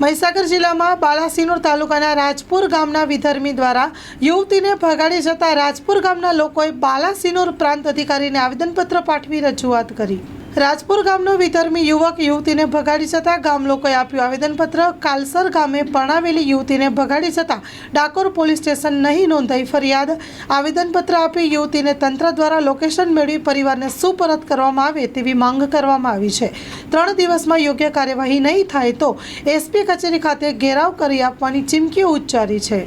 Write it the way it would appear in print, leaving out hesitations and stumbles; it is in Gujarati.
મહીસાગર જિલ્લામાં બાલાસિનોર તાલુકાના રાજપુર ગામના વિધર્મી દ્વારા યુવતીને ભગાડી જતા રાજપુર ગામના લોકોએ બાલાસિનોર પ્રાંત અધિકારીને આવેદનપત્ર પાઠવી રજૂઆત કરી। રાજપુર ગામનો વિધર્મી યુવક યુવતીને ભગાડી જતા ગામ લોકોએ આપ્યું આવેદનપત્ર। કાલસર ગામે પરણાવેલી યુવતીને ભગાડી જતા ડાકોર પોલીસ સ્ટેશન નહીં નોંધાઈ ફરિયાદ। આવેદનપત્ર આપી યુવતીને તંત્ર દ્વારા લોકેશન મેળવી પરિવારને સુપરત કરવામાં આવે તેવી માંગ કરવામાં આવી છે। 3 દિવસમાં યોગ્ય કાર્યવાહી નહીં થાય તો એસપી કચેરી ખાતે ઘેરાવ કરી આપવાની ચીમકી ઉચ્ચારી છે।